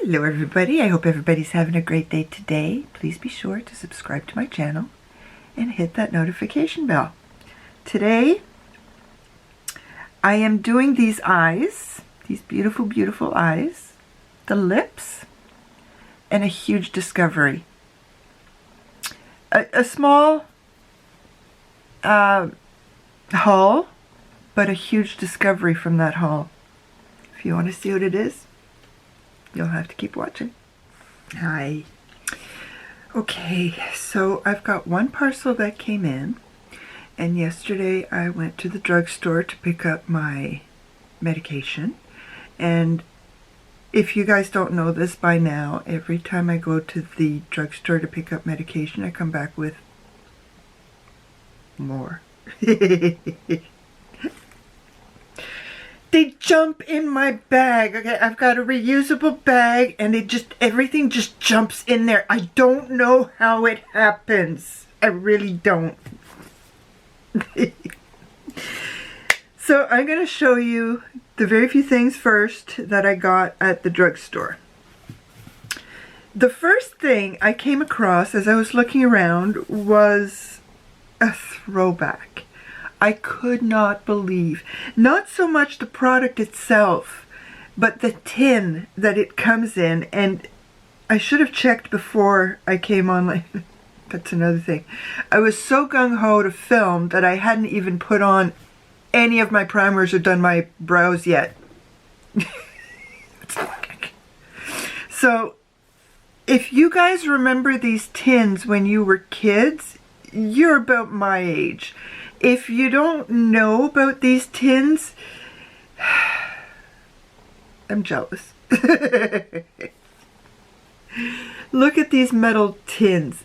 Hello everybody, I hope everybody's having a great day today. Please be sure to subscribe to my channel and hit that notification bell. Today I am doing these eyes, these beautiful, beautiful eyes, the lips, and a huge discovery. A small haul, but a huge discovery from that haul. If you want to see what it is, you'll have to keep watching. Hi. Okay, so I've got one parcel that came in, and yesterday I went to the drugstore to pick up my medication. And if you guys don't know this by now, every time I go to the drugstore to pick up medication, I come back with more. They jump in my bag. Okay, I've got a reusable bag and everything just jumps in there. I don't know how it happens. I really don't. So I'm going to show you the very few things first that I got at the drugstore. The first thing I came across as I was looking around was a throwback. I could not believe, not so much the product itself, but the tin that it comes in. And I should have checked before I came online. That's another thing. I was so gung-ho to film that I hadn't even put on any of my primers or done my brows yet. So, if you guys remember these tins when you were kids, you're about my age. If you don't know about these tins, I'm jealous. Look at these metal tins.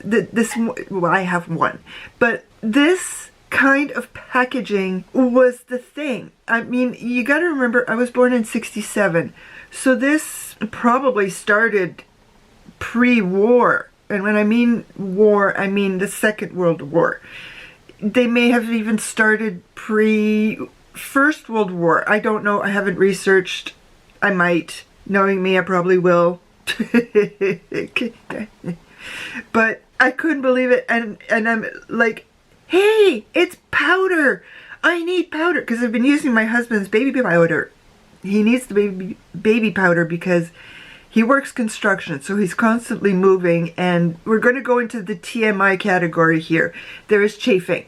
Well, I have one, but this kind of packaging was the thing. I mean, you got to remember, I was born in '67, so this probably started pre-war. And when I mean war, I mean the Second World War. They may have even started pre-First World War. I don't know. I haven't researched. I might. Knowing me, I probably will. But I couldn't believe it. And I'm like, hey, it's powder. I need powder. Because I've been using my husband's baby powder. He needs the baby powder because he works construction, so he's constantly moving. And we're going to go into the TMI category here. There is chafing.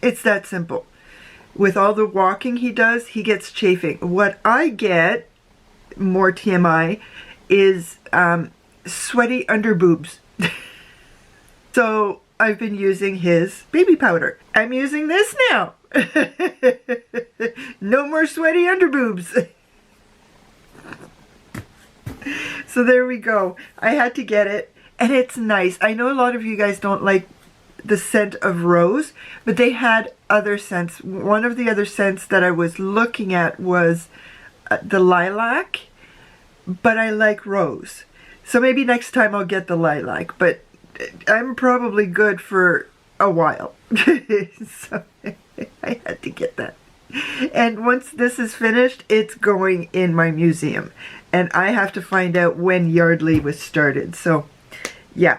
It's that simple. With all the walking he does, he gets chafing. What I get, more TMI, is sweaty underboobs. So I've been using his baby powder. I'm using this now. No more sweaty underboobs. So there we go. I had to get it, and it's nice. I know a lot of you guys don't like the scent of rose, but they had other scents. One of the other scents that I was looking at was the lilac, but I like rose. So maybe next time I'll get the lilac, but I'm probably good for a while. So I had to get that. And once this is finished, it's going in my museum. And I have to find out when Yardley was started. So, yeah.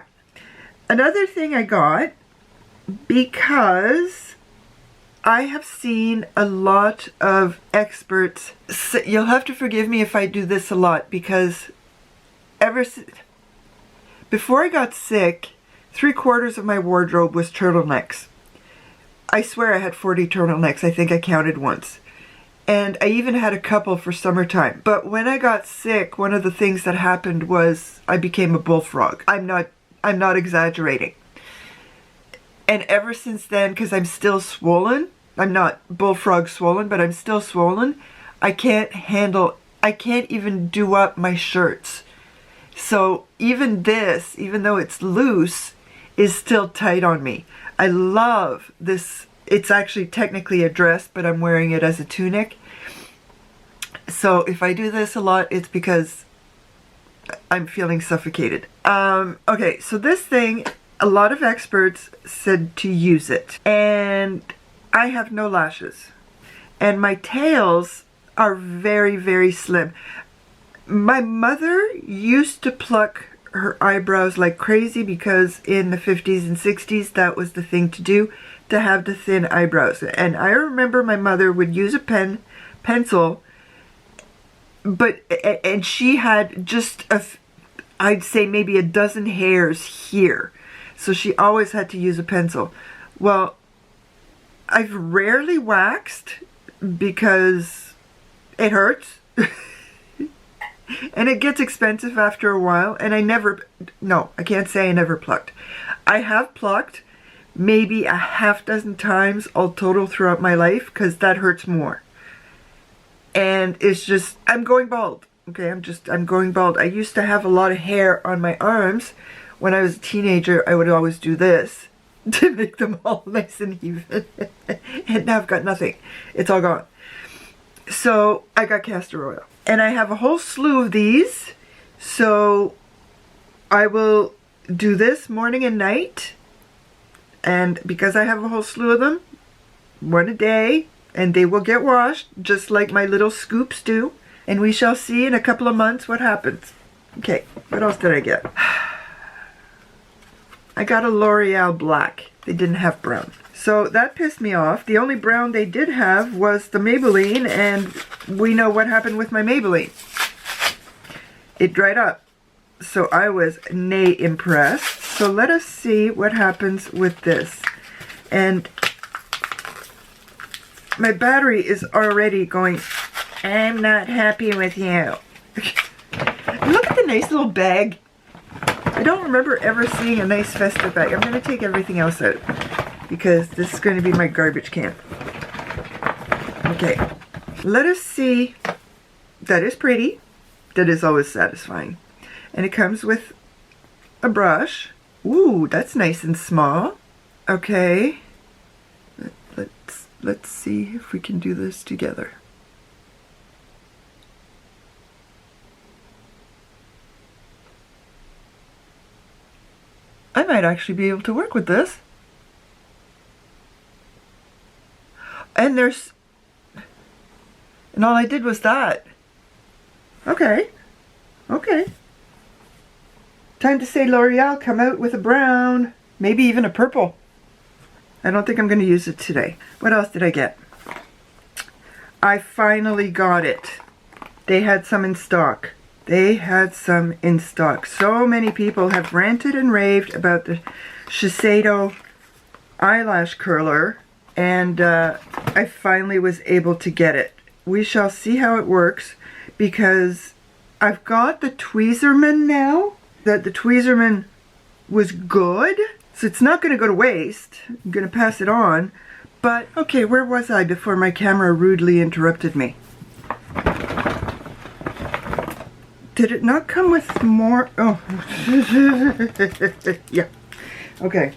Another thing I got, because I have seen a lot of experts. You'll have to forgive me if I do this a lot, because before I got sick, 3/4 of my wardrobe was turtlenecks. I swear I had 40 turtlenecks. I think I counted once. And I even had a couple for summertime. But when I got sick, one of the things that happened was I became a bullfrog. I'm not exaggerating. And ever since then, because I'm still swollen, I'm not bullfrog swollen, but I'm still swollen, I can't even do up my shirts. So even this, even though it's loose, is still tight on me. I love this. It's actually technically a dress, but I'm wearing it as a tunic. So if I do this a lot, it's because I'm feeling suffocated. Okay, so this thing, a lot of experts said to use it. And I have no lashes. And my tails are very, very slim. My mother used to pluck her eyebrows like crazy because in the 50s and 60s that was the thing to do, to have the thin eyebrows. And I remember my mother would use a pencil, and she had just I'd say maybe a dozen hairs here, so she always had to use a pencil. Well, I've rarely waxed because it hurts. And it gets expensive after a while, and I can't say I never plucked. I have plucked maybe a half dozen times all total throughout my life, because that hurts more. And it's just, I'm going bald. Okay, I'm going bald. I used to have a lot of hair on my arms. When I was a teenager, I would always do this to make them all nice and even. And now I've got nothing. It's all gone. So I got castor oil. And I have a whole slew of these, so I will do this morning and night. And because I have a whole slew of them, one a day, and they will get washed just like my little scoops do. And we shall see in a couple of months what happens. Okay, what else did I get? I got a L'Oreal black. They didn't have brown. So that pissed me off. The only brown they did have was the Maybelline, and we know what happened with my Maybelline. It dried up. So I was nay impressed. So let us see what happens with this. And my battery is already going, I'm not happy with you. Look at the nice little bag. I don't remember ever seeing a nice festive bag. I'm going to take everything else out, because this is going to be my garbage can. Okay, let us see. That is pretty. That is always satisfying. And it comes with a brush. Ooh, that's nice and small. Okay, let's see if we can do this together. I might actually be able to work with this. And all I did was that. Okay. Okay. Time to say, L'Oreal, come out with a brown, maybe even a purple. I don't think I'm going to use it today. What else did I get? I finally got it. They had some in stock. They had some in stock. So many people have ranted and raved about the Shiseido eyelash curler, and I finally was able to get it. We shall see how it works, because I've got the Tweezerman now. That the Tweezerman was good, so it's not going to go to waste. I'm going to pass it on. But, okay, where was I before my camera rudely interrupted me? Did it not come with more? Oh. Yeah. Okay.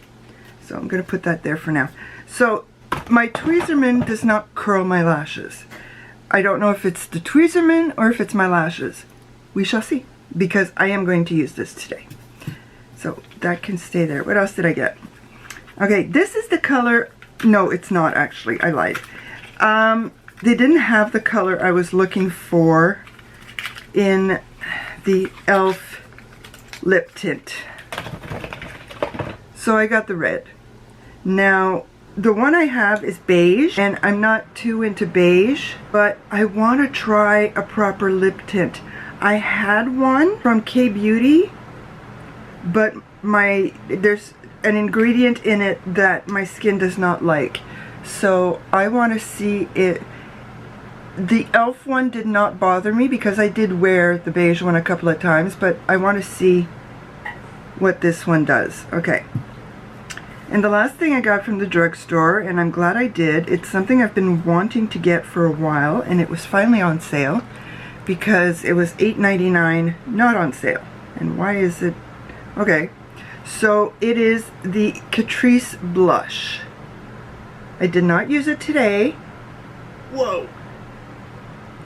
So I'm going to put that there for now. So my Tweezerman does not curl my lashes. I don't know if it's the Tweezerman or if it's my lashes. We shall see, because I am going to use this today. So that can stay there. What else did I get? Okay, this is the color. No, it's not actually. I lied. They didn't have the color I was looking for in the e.l.f. lip tint. So I got the red. Now, the one I have is beige, and I'm not too into beige, but I want to try a proper lip tint. I had one from K-Beauty, but there's an ingredient in it that my skin does not like. So I want to see it. The e.l.f. one did not bother me because I did wear the beige one a couple of times, but I want to see what this one does. Okay. And the last thing I got from the drugstore, and I'm glad I did, it's something I've been wanting to get for a while, and it was finally on sale because it was $8.99, not on sale. And why is it? Okay. So it is the CATRICE blush. I did not use it today. Whoa.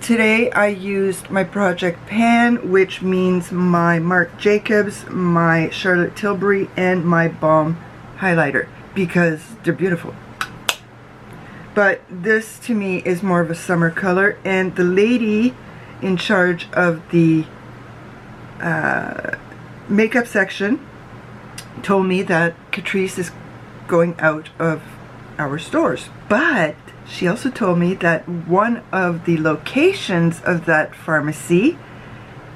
Today I used my Project Pan, which means my Marc Jacobs, my Charlotte Tilbury, and my Balm highlighter, because they're beautiful. But this to me is more of a summer color, and the lady in charge of the makeup section told me that Catrice is going out of our stores. But she also told me that one of the locations of that pharmacy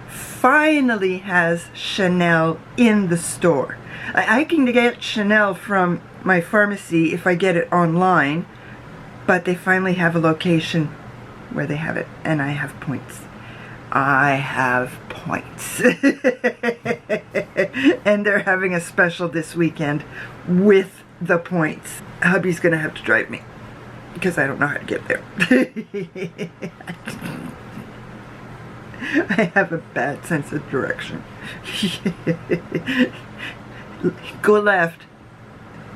finally has Chanel in the store. I can get Chanel from my pharmacy if I get it online, but they finally have a location where they have it, and I have points. I have points. And they're having a special this weekend with the points. Hubby's gonna have to drive me because I don't know how to get there. I have a bad sense of direction. Go left.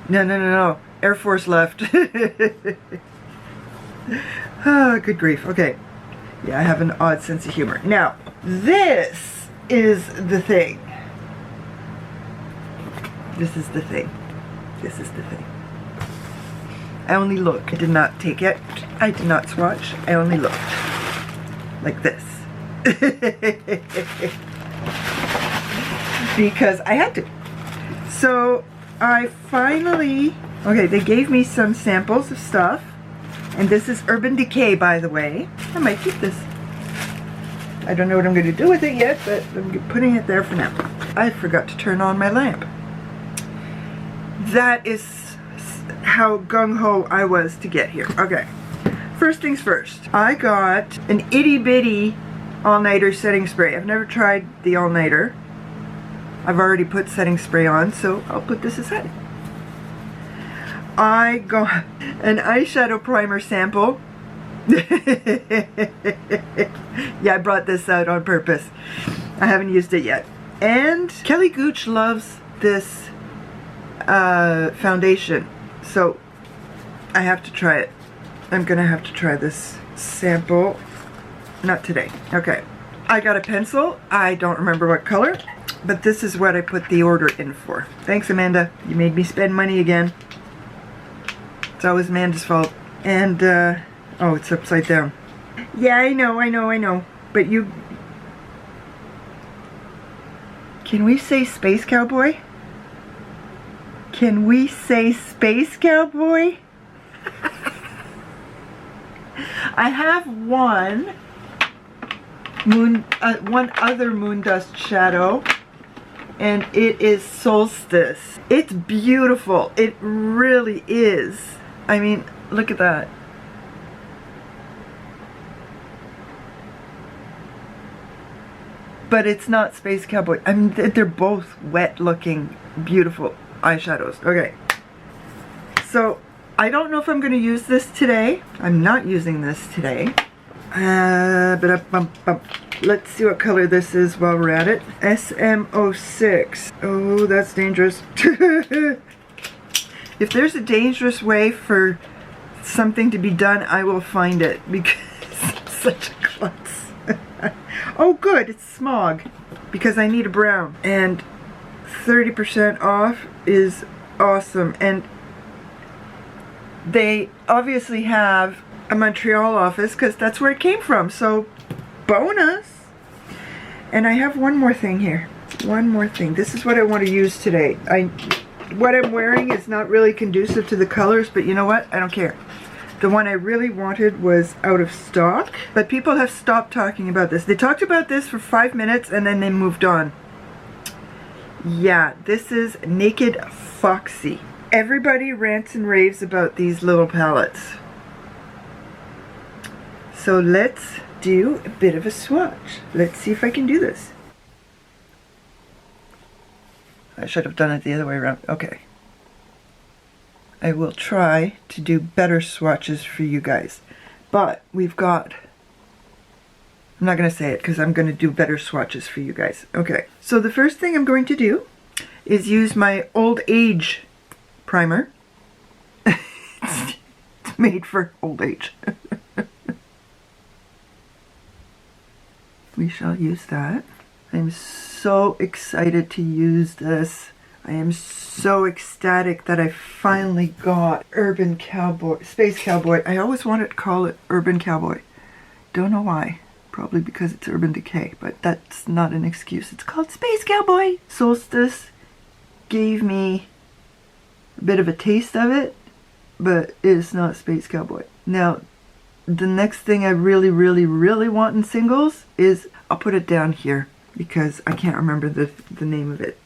No. Air Force left. Oh, good grief. Okay. Yeah, I have an odd sense of humor. Now, this is the thing. This is the thing. This is the thing. I only looked. I did not take it. I did not swatch. I only looked. Like this. Because I had to. So, I finally... Okay, they gave me some samples of stuff. And this is Urban Decay, by the way. I might keep this. I don't know what I'm going to do with it yet, but I'm putting it there for now. I forgot to turn on my lamp. That is how gung-ho I was to get here. Okay. First things first. I got an itty-bitty all-nighter setting spray. I've never tried the all-nighter. I've already put setting spray on, so I'll put this aside. I got an eyeshadow primer sample. Yeah, I brought this out on purpose. I haven't used it yet. And Kelly Gooch loves this foundation, so I have to try it. I'm gonna have to try this sample. Not today. Okay. I got a pencil. I don't remember what color, but this is what I put the order in for. Thanks, Amanda. You made me spend money again. It's always Amanda's fault. And, oh, it's upside down. Yeah, I know. But you... Can we say Space Cowboy? Can we say Space Cowboy? I have one other moon dust shadow, and it is Solstice. It's beautiful. It really is. I mean, look at that. But it's not Space Cowboy. I mean, they're both wet looking, beautiful eyeshadows. Okay. So, I don't know if I'm going to use this today. I'm not using this today. Let's see what color this is while we're at it. SM06. Oh, that's dangerous. If there's a dangerous way for something to be done, I will find it, because it's such a klutz. Oh good, it's smog, because I need a brown. And 30% off is awesome. And they obviously have a Montreal office, because that's where it came from, so bonus. And I have one more thing here. One more thing. This is what I want to use today. What I'm wearing is not really conducive to the colors, but you know what? I don't care. The one I really wanted was out of stock, but people have stopped talking about this. They talked about this for 5 minutes and then they moved on. Yeah, this is Naked Foxy. Everybody rants and raves about these little palettes. So let's do a bit of a swatch. Let's see if I can do this. I should have done it the other way around. Okay. I will try to do better swatches for you guys. But we've got... I'm not going to say it because I'm going to do better swatches for you guys. Okay. So the first thing I'm going to do is use my Old Age primer. It's made for old age. We shall use that. I'm so excited to use this. I am so ecstatic that I finally got Urban Cowboy, Space Cowboy. I always wanted to call it Urban Cowboy. Don't know why. Probably because it's Urban Decay, but that's not an excuse. It's called Space Cowboy. Solstice gave me a bit of a taste of it, but it's not Space Cowboy. Now, the next thing I really, really, really want in singles is, I'll put it down here because I can't remember the name of it.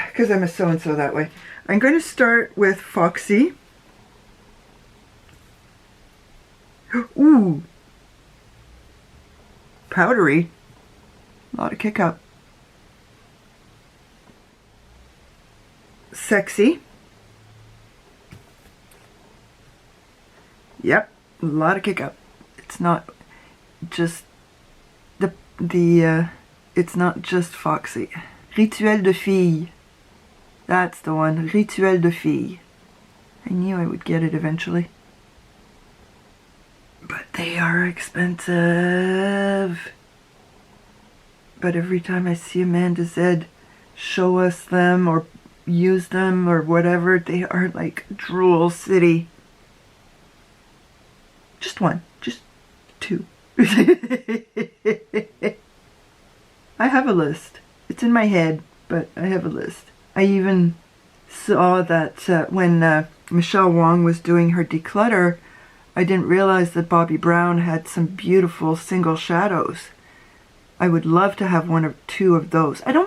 Because I'm a so-and-so that way. I'm going to start with Foxy. Ooh. Powdery. A lot of kick up. Sexy. Yep, a lot of kick up. It's not just it's not just Foxy. Rituel de Fille. That's the one. Rituel de Fille. I knew I would get it eventually. But they are expensive. But every time I see Amanda Zed show us them or use them or whatever, they are like Drool City. Just one. Just two. I have a list. It's in my head, but I have a list. I even saw that when Michelle Wong was doing her declutter, I didn't realize that Bobbi Brown had some beautiful single shadows. I would love to have one or two of those. I don't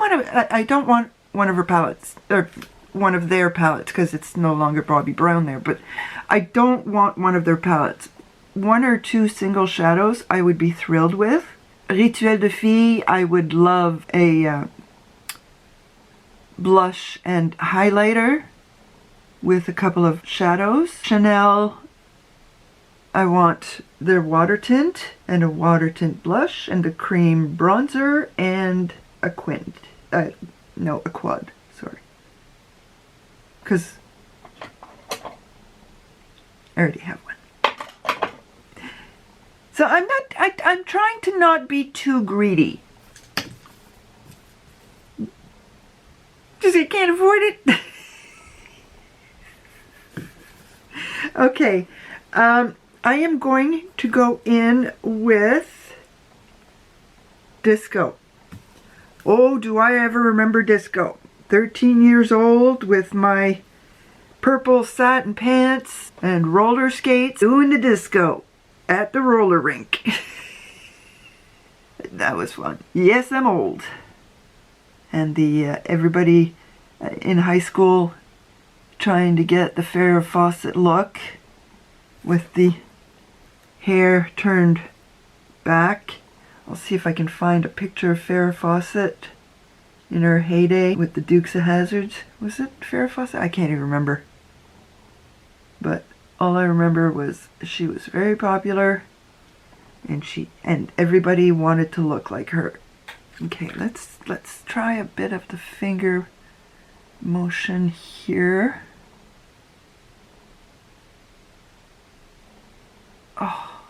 want one of her palettes, or one of their palettes, because it's no longer Bobbi Brown there, but I don't want one of their palettes. One or two single shadows I would be thrilled with. Rituel de Fille, I would love a blush and highlighter with a couple of shadows. Chanel, I want their water tint and a water tint blush and a cream bronzer and a quad. No, a quad, sorry. Because I already have one. So I'm trying to not be too greedy. Because I can't afford it. Okay. I am going to go in with Disco. Oh, do I ever remember Disco. 13 years old with my purple satin pants and roller skates doing the disco at the roller rink. That was fun. Yes, I'm old. And the everybody in high school trying to get the Farrah Fawcett look with the hair turned back. I'll see if I can find a picture of Farrah Fawcett in her heyday with the Dukes of Hazzards. Was it Farrah Fawcett? I can't even remember. But all I remember was she was very popular and everybody wanted to look like her. Okay, let's try a bit of the finger motion here. Oh,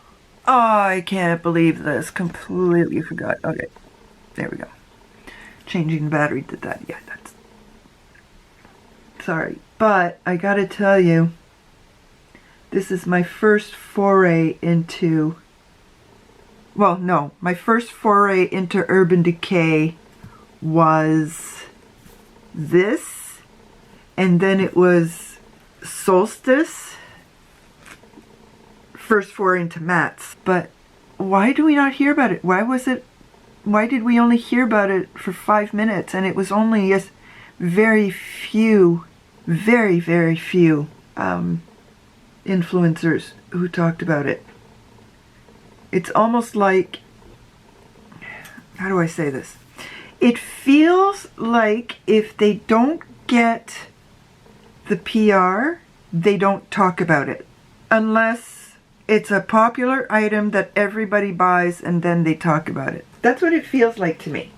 I can't believe this. Completely forgot. Okay, there we go. Changing the battery did that. Yeah, that's... Sorry. But I gotta tell you, this is my first foray into... Well, no. My first foray into Urban Decay was this. And then it was Solstice. First foray into mattes. But why do we not hear about it? Why did we only hear about it for 5 minutes? And it was only very few influencers who talked about it. It's almost like, how do I say this? It feels like if they don't get the PR, they don't talk about it. Unless it's a popular item that everybody buys and then they talk about it. That's what it feels like to me.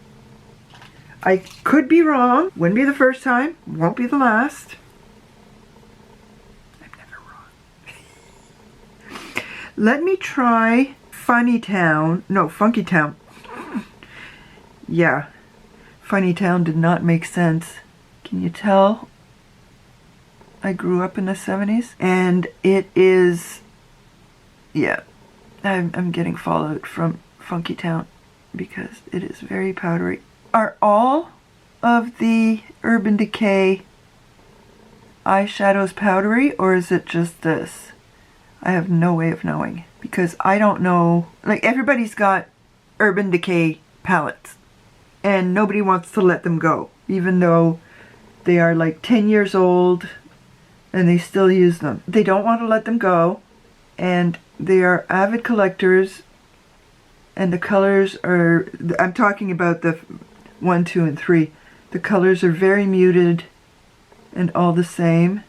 I could be wrong. Wouldn't be the first time. Won't be the last. I'm never wrong. Let me try Funky Town. Yeah. Funny Town did not make sense. Can you tell? I grew up in the 70s. And it is... Yeah. I'm getting fallout from Funky Town because it is very powdery. Are all of the Urban Decay eyeshadows powdery, or is it just this? I have no way of knowing because I don't know. Like, everybody's got Urban Decay palettes and nobody wants to let them go, even though they are like 10 years old and they still use them. They don't want to let them go, and they are avid collectors, and the colors are, I'm talking about the 1, 2, and 3. The colors are very muted and all the same.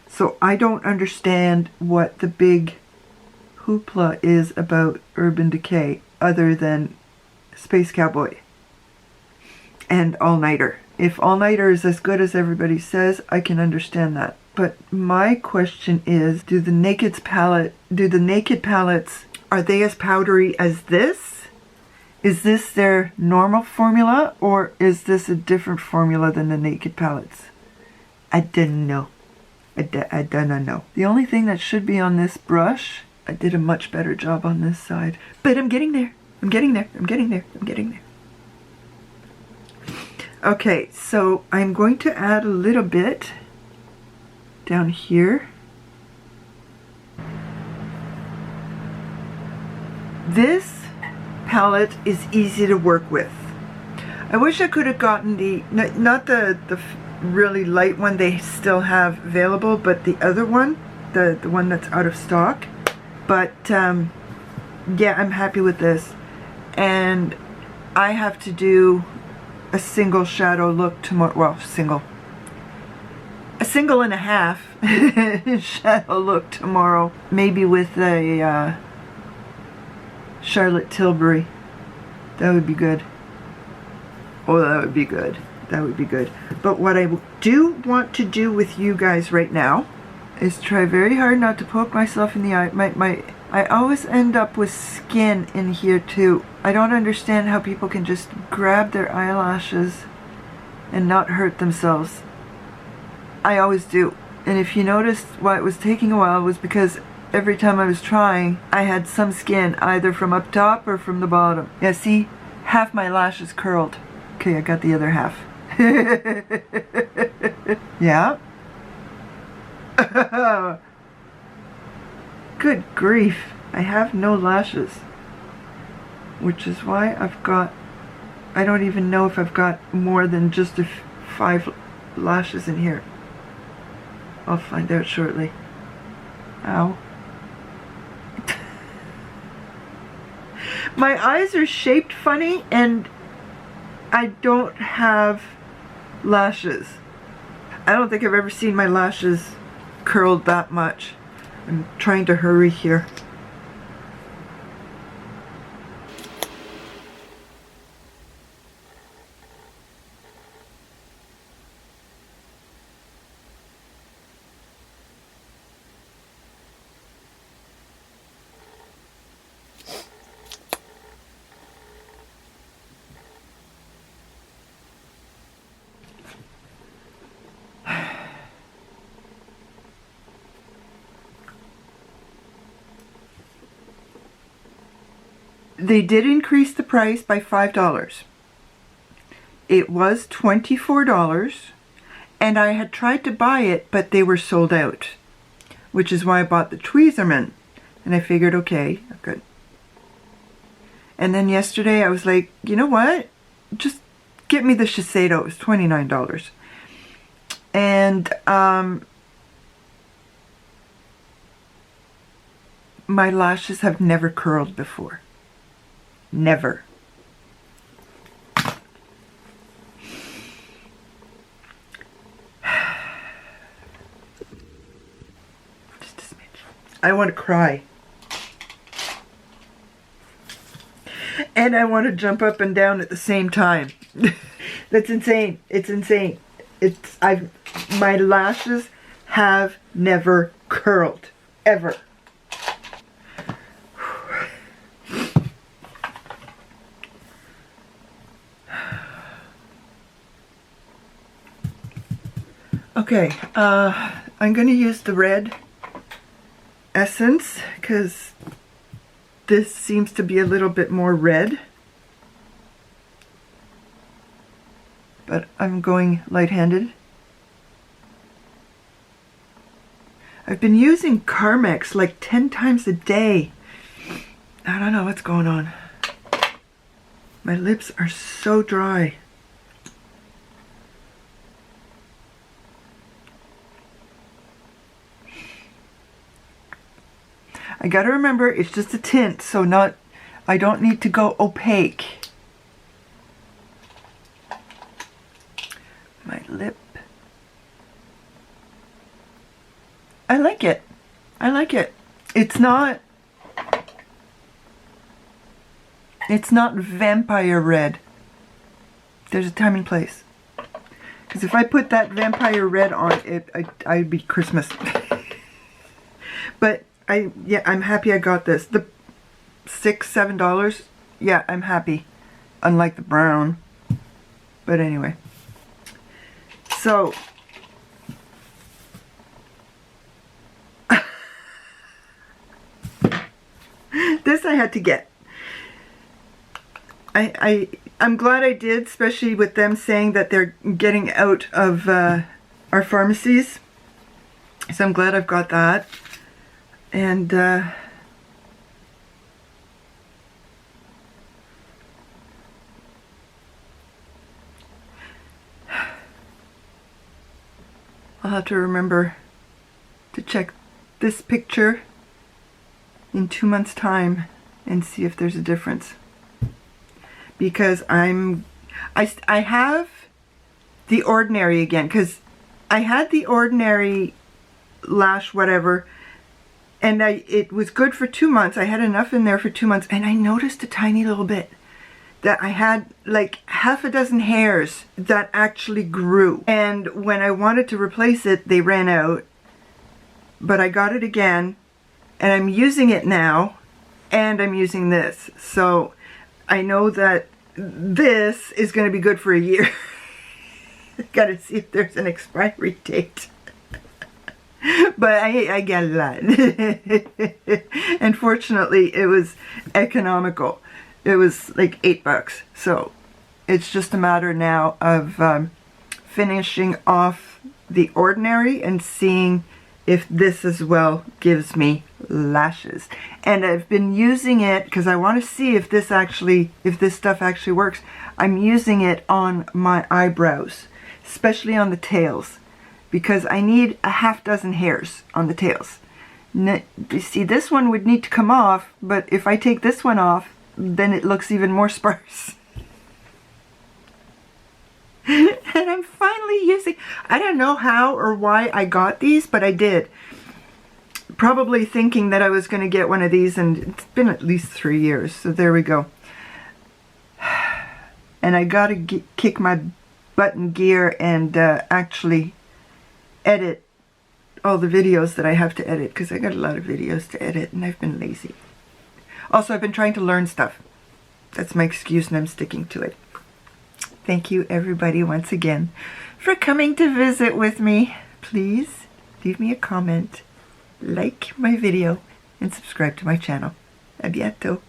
So I don't understand what the big hoopla is about Urban Decay other than Space Cowboy and All Nighter. If All Nighter is as good as everybody says, I can understand that. But my question is, do the Naked palettes, are they as powdery as this? Is this their normal formula, or is this a different formula than the Naked palettes? I don't know. I don't know. The only thing that should be on this brush, I did a much better job on this side. But I'm getting there. I'm getting there. I'm getting there. I'm getting there. Okay, so I'm going to add a little bit down here. This palette is easy to work with. I wish I could have gotten the, not the really light one they still have available, but the other one, the one that's out of stock. But yeah, I'm happy with this. And I have to do a single shadow look tomorrow. Well, a single and a half shadow look tomorrow, maybe with a Charlotte Tilbury. That would be good. Oh, that would be good. That would be good. But what I do want to do with you guys right now is try very hard not to poke myself in the eye. I always end up with skin in here too. I don't understand how people can just grab their eyelashes and not hurt themselves. I always do. And if you noticed why it was taking a while, was because every time I was trying, I had some skin either from up top or from the bottom. Yeah, see? Half my lashes curled. Okay, I got the other half. Yeah. Good grief, I have no lashes, which is why I've got, I don't even know if I've got more than just 5 lashes in here. I'll find out shortly. Ow. My eyes are shaped funny and I don't have lashes. I don't think I've ever seen my lashes curled that much. I'm trying to hurry here. They did increase the price by $5. It was $24, and I had tried to buy it, but they were sold out, which is why I bought the Tweezerman. And I figured, okay, good. And then yesterday I was like, you know what? Just get me the Shiseido. It was $29. And my lashes have never curled before. Never. Just a smidge. I want to cry. And I want to jump up and down at the same time. That's insane. It's insane. My lashes have never curled. Ever. Okay, I'm going to use the red essence because this seems to be a little bit more red. But I'm going light-handed. I've been using Carmex like 10 times a day. I don't know what's going on. My lips are so dry. I gotta remember, it's just a tint, so I don't need to go opaque. My lip. I like it. I like it. It's not vampire red. There's a time and place. Because if I put that vampire red on it, I'd be Christmas. But I'm happy I got this. The $6-7. Yeah, I'm happy. Unlike the brown. But anyway. So this I had to get. I'm glad I did, especially with them saying that they're getting out of our pharmacies. So I'm glad I've got that. And I'll have to remember to check this picture in 2 months' time and see if there's a difference. Because I have the Ordinary again, because I had the Ordinary lash whatever, and it was good for 2 months. I had enough in there for 2 months, and I noticed a tiny little bit that I had like half a dozen hairs that actually grew. And when I wanted to replace it, they ran out. But I got it again, and I'm using it now, and I'm using this. So I know that this is going to be good for a year. Gotta see if there's an expiry date. But I get a lot. And fortunately, it was economical. It was like $8. So it's just a matter now of finishing off the Ordinary and seeing if this as well gives me lashes. And I've been using it because I want to see if this stuff actually works. I'm using it on my eyebrows, especially on the tails, because I need a half dozen hairs on the tails. You see, this one would need to come off, but if I take this one off, then it looks even more sparse. And I'm finally using, I don't know how or why I got these, but I did. Probably thinking that I was going to get one of these, and it's been at least 3 years, so there we go. And I got to kick my butt in gear and actually edit all the videos that I have to edit, because I got a lot of videos to edit and I've been lazy. Also, I've been trying to learn stuff. That's my excuse, and I'm sticking to it. Thank you, everybody, once again, for coming to visit with me. Please leave me a comment, like my video, and subscribe to my channel. A bientôt.